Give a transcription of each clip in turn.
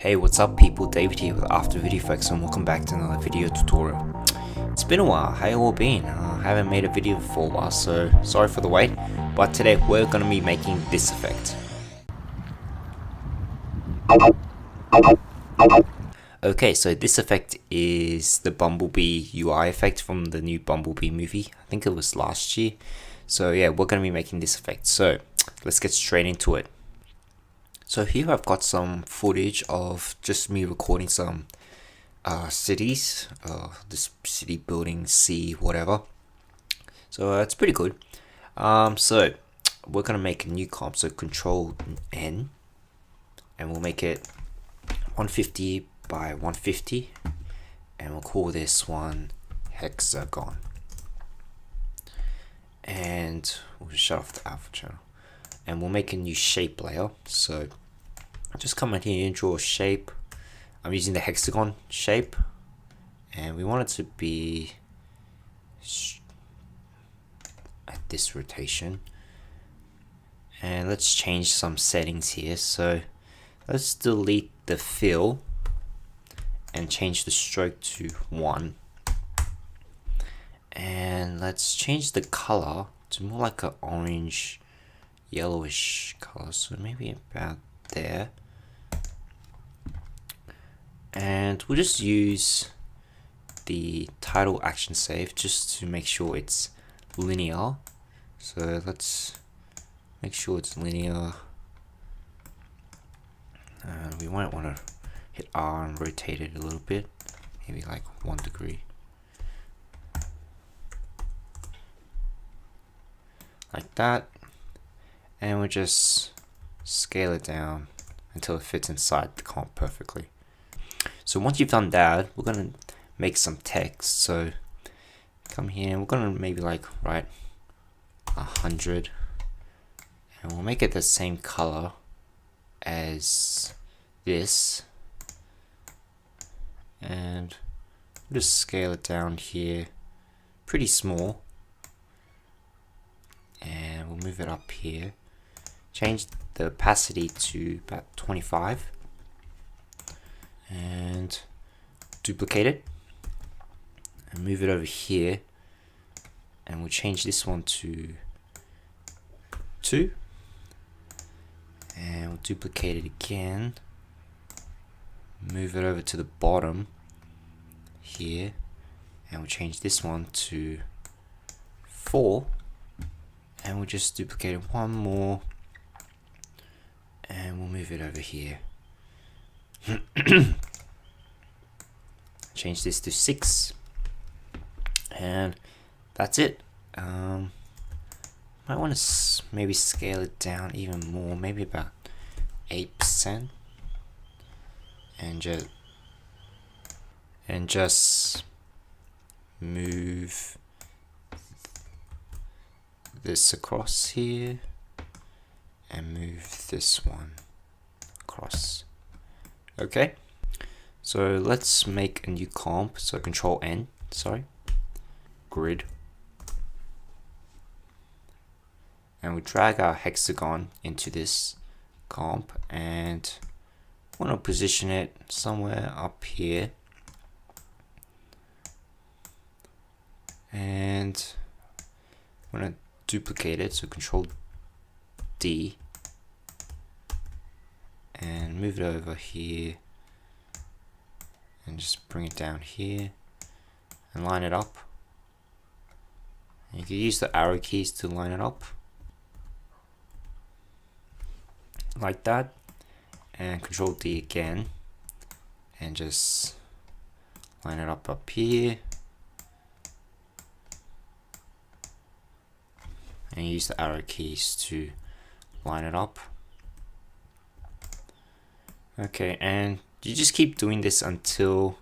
Hey, what's up people, David here with After Video Effects and welcome back to another video tutorial. It's been a while, how you all been? I haven't made a video for a while, so sorry for the wait, but today we're going to be making this effect. Okay, so this effect is the Bumblebee UI effect from the new Bumblebee movie. I think it was last year. So yeah, we're going to be making this effect. So let's get straight into it. So here I've got some footage of just me recording some cities, this city building, sea, whatever. So it's pretty good. So we're gonna make a new comp. So Control N, and we'll make it 150 by 150, and we'll call this one Hexagon. And we'll shut off the alpha channel, and we'll make a new shape layer. So just come in here and draw a shape. I'm using the hexagon shape, and we want it to be at this rotation. And let's change some settings here. So let's delete the fill and change the stroke to 1. And let's change the color to more like an orange yellowish color, so maybe about there. And we'll just use the title action save just to make sure it's linear. So let's make sure it's linear. We might want to hit R and rotate it a little bit, maybe like 1 degree. Like that. And we'll just scale it down until it fits inside the comp perfectly. So once you've done that, we're gonna make some text. So come here, we're gonna maybe like write 100, and we'll make it the same color as this, and we'll just scale it down here pretty small, and we'll move it up here. Change the opacity to about 25 and duplicate it and move it over here, and we'll change this one to 2 and we'll duplicate it again, move it over to the bottom here, and we'll change this one to 4, and we'll just duplicate it one more and we'll move it over here. Change this to 6, and that's it. Might want to maybe scale it down even more, maybe about 8%, and just move this across here and move this one across. Okay, so let's make a new comp. So Control N, grid, and we'll drag our hexagon into this comp, and want to position it somewhere up here, and want to duplicate it. So Control D and move it over here, and just bring it down here and line it up. And you can use the arrow keys to line it up like that, and Control D again and just line it up here, and use the arrow keys to line it up. Okay, and you just keep doing this until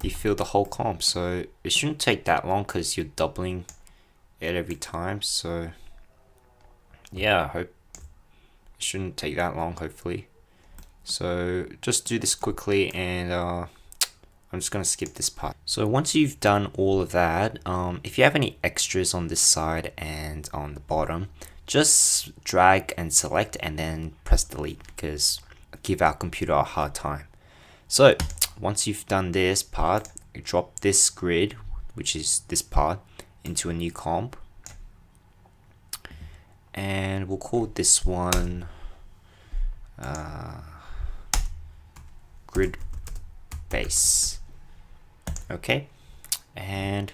you fill the whole comp. So it shouldn't take that long because you're doubling it every time. So yeah, I hope it shouldn't take that long, hopefully. So just do this quickly, and I'm just gonna skip this part. So once you've done all of that, if you have any extras on this side and on the bottom, just drag and select and then press delete, because give our computer a hard time. So once you've done this part, you drop this grid, which is this part, into a new comp, and we'll call this one grid base. Okay, and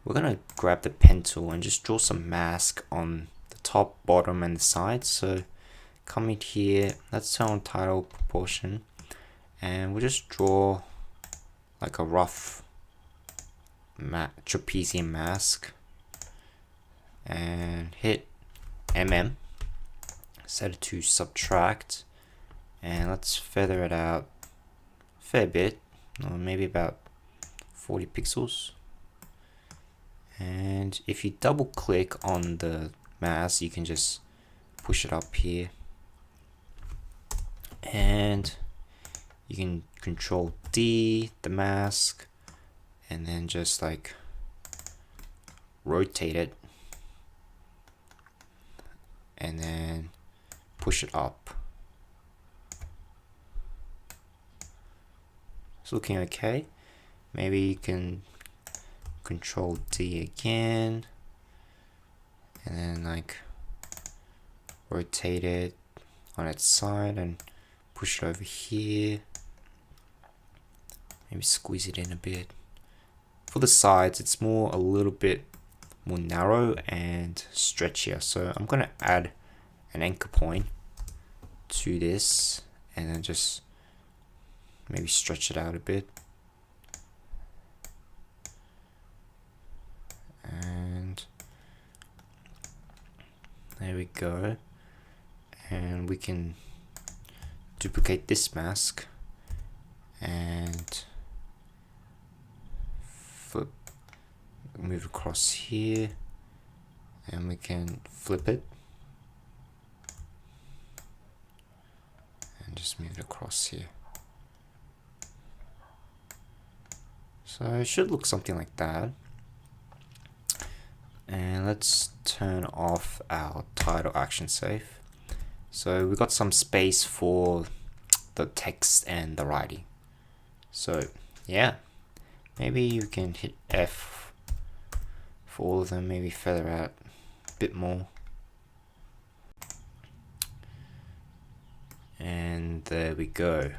we're gonna grab the pen tool and just draw some mask on the top, bottom, and the sides. So come in here, let's turn on title proportion, and we'll just draw like a rough trapezium mask, and hit set it to subtract, and let's feather it out a fair bit, or maybe about 40 pixels. And if you double click on the mask, you can just push it up here, and you can control D the mask, and then just like rotate it, and then push it up. It's looking okay. Maybe you can control D again, and then like rotate it on its side and push it over here. Maybe squeeze it in a bit. For the sides, it's a little bit more narrow and stretchier. So I'm gonna add an anchor point to this, and then just maybe stretch it out a bit. And there we go. And we can duplicate this mask and move across here, and we can flip it and just move it across here. So it should look something like that. And let's turn off our title action safe. So we got some space for the text and the writing. So yeah, maybe you can hit F for all of them, maybe feather out a bit more. And there we go.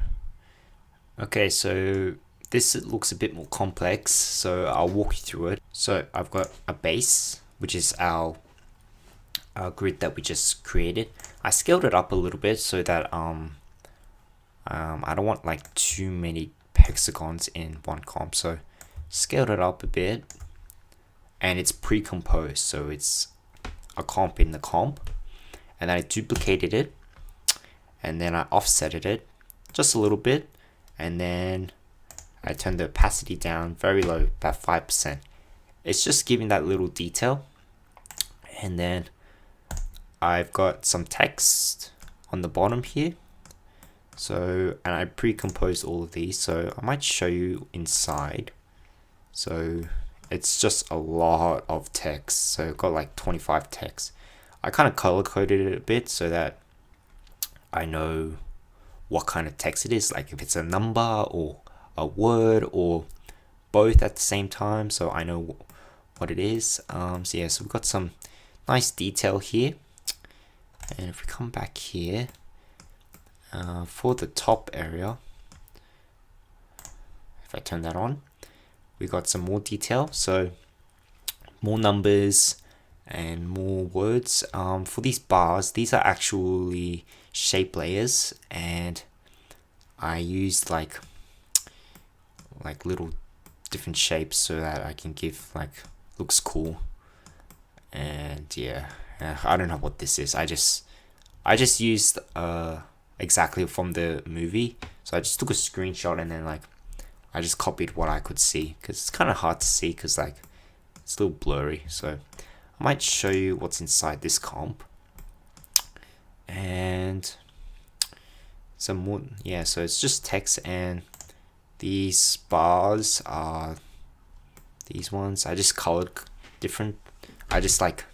Okay, so this looks a bit more complex, so I'll walk you through it. So I've got a base, which is our grid that we just created. I scaled it up a little bit so that I don't want like too many hexagons in one comp, so scaled it up a bit, and it's pre-composed, so it's a comp in the comp, and then I duplicated it, and then I offsetted it just a little bit, and then I turned the opacity down very low, about 5%. It's just giving that little detail. And then I've got some text on the bottom here. So, and I pre-composed all of these, so I might show you inside. So it's just a lot of text. So I've got like 25 text. I kind of color coded it a bit so that I know what kind of text it is, like if it's a number or a word or both at the same time, so I know what it is. So yeah, so we've got some nice detail here. And if we come back here, for the top area, if I turn that on, we got some more detail, so more numbers and more words. For these bars, these are actually shape layers, and I used like little different shapes so that I can give like looks cool. And yeah, I don't know what this is. I just used exactly from the movie, so I just took a screenshot and then like I just copied what I could see, because it's kind of hard to see because like it's a little blurry. So I might show you what's inside this comp. And some more, yeah, so it's just text, and these bars are these ones. I just colored different. I just like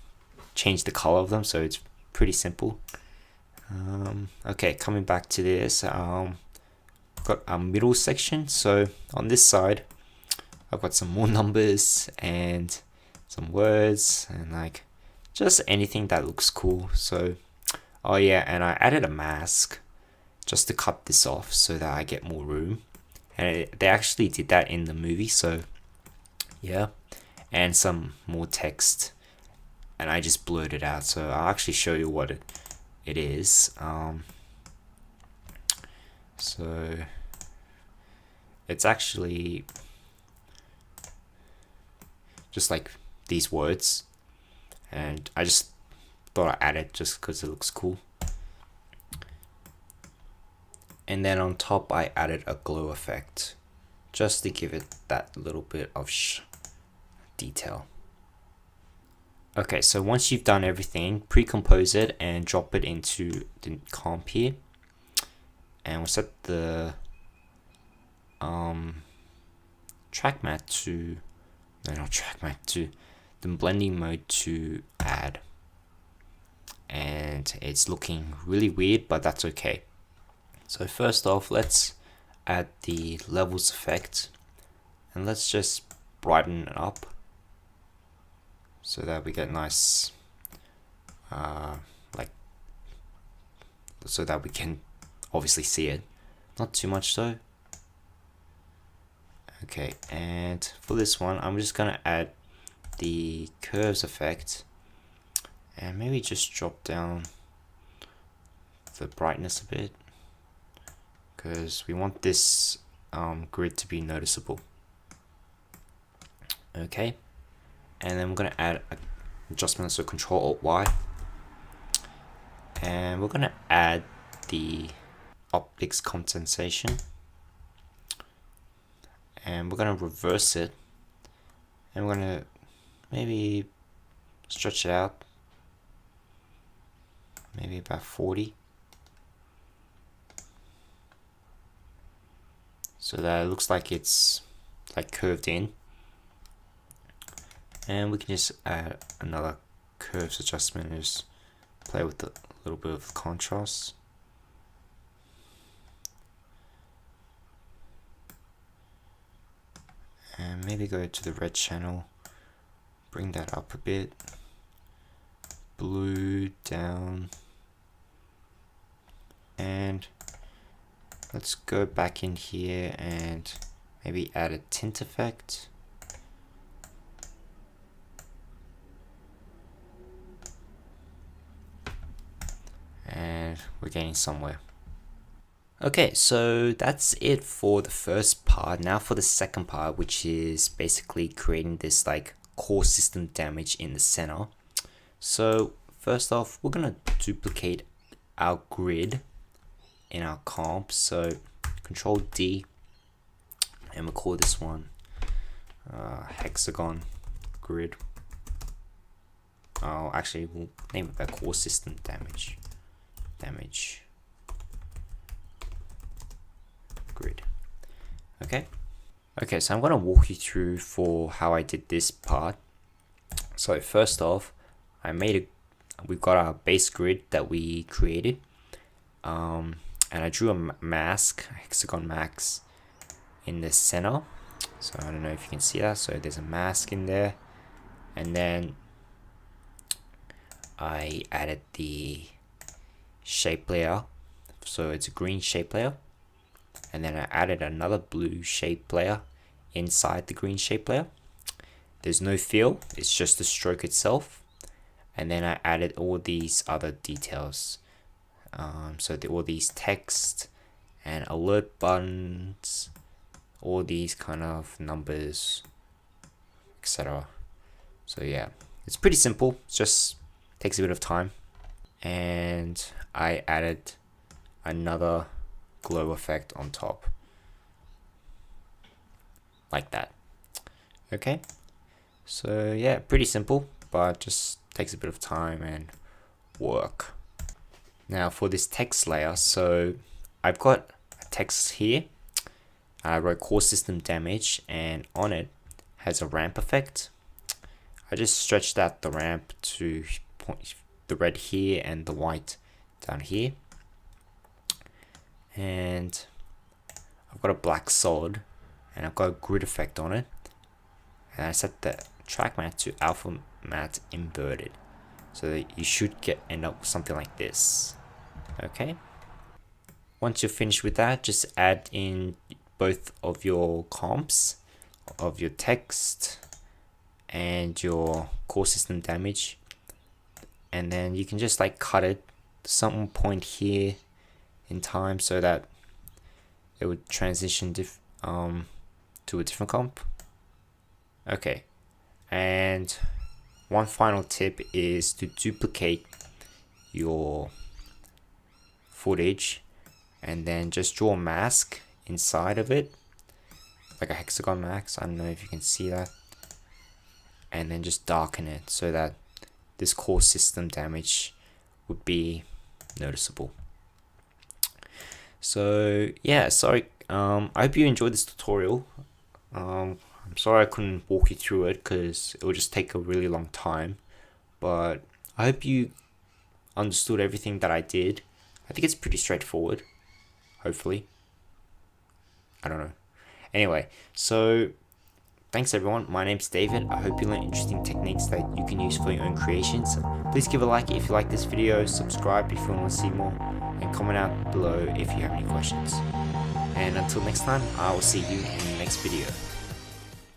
changed the color of them, so it's pretty simple. Okay, coming back to this, got a middle section. So on this side, I've got some more numbers and some words and like just anything that looks cool. So, oh yeah, and I added a mask just to cut this off so that I get more room. And they actually did that in the movie, so yeah. And some more text, and I just blurred it out. So I'll actually show you what it is. So it's actually just like these words, and I just thought I'd add it just because it looks cool. And then on top I added a glow effect just to give it that little bit of detail. Okay, so once you've done everything, pre-compose it and drop it into the comp here, and we'll set the track matte to, no, not track matte, to the blending mode to add. And it's looking really weird, but that's okay. So first off, let's add the levels effect, and let's just brighten it up so that we get nice, like, so that we can obviously see it. Not too much though. Okay, and for this one, I'm just gonna add the curves effect, and maybe just drop down the brightness a bit, because we want this grid to be noticeable. Okay, and then we're going to add an adjustment, so Control-Alt-Y, and we're going to add the optics compensation, and we're going to reverse it, and we're going to maybe stretch it out, maybe about 40. So that it looks like it's like curved in. And we can just add another curves adjustment and just play with a little bit of contrast. And maybe go to the red channel, bring that up a bit, blue down, and let's go back in here and maybe add a tint effect. And we're getting somewhere. Okay, so that's it for the first part. Now for the second part, which is basically creating this like core system damage in the center. So first off, we're gonna duplicate our grid in our comp. So Control D, and we'll call this one Hexagon grid. Oh, actually, we'll name it that core system damage grid. Okay, so I'm going to walk you through for how I did this part. So first off, we've got our base grid that we created, and I drew a mask, a hexagon mask, in the center. So I don't know if you can see that. So there's a mask in there, and then I added the shape layer, so it's a green shape layer, and then I added another blue shape layer inside the green shape layer. There's no fill, it's just the stroke itself, and then I added all these other details, so all these text and alert buttons, all these kind of numbers, etc. So yeah, it's pretty simple, it just takes a bit of time. And I added another glow effect on top, like that. Okay, so yeah, pretty simple, but just takes a bit of time and work. Now for this text layer, so I've got a text here. I wrote core system damage, and on it has a ramp effect. I just stretched out the ramp to point the red here and the white down here, and I've got a black solid and I've got a grid effect on it, and I set the track matte to alpha matte inverted, so that you should end up with something like this. Okay, once you're finished with that, just add in both of your comps of your text and your core system damage, and then you can just like cut it to some point here in time so that it would transition to a different comp. Okay, and one final tip is to duplicate your footage and then just draw a mask inside of it, like a hexagon mask. I don't know if you can see that, and then just darken it so that this core system damage would be noticeable. So yeah, sorry, I hope you enjoyed this tutorial. I'm sorry I couldn't walk you through it because it would just take a really long time, but I hope you understood everything that I did. I think it's pretty straightforward, hopefully. I don't know. Anyway, so thanks everyone, my name's David. I hope you learned interesting techniques that you can use for your own creations. Please give a like if you like this video, subscribe if you want to see more, and comment out below if you have any questions. And until next time, I will see you in the next video.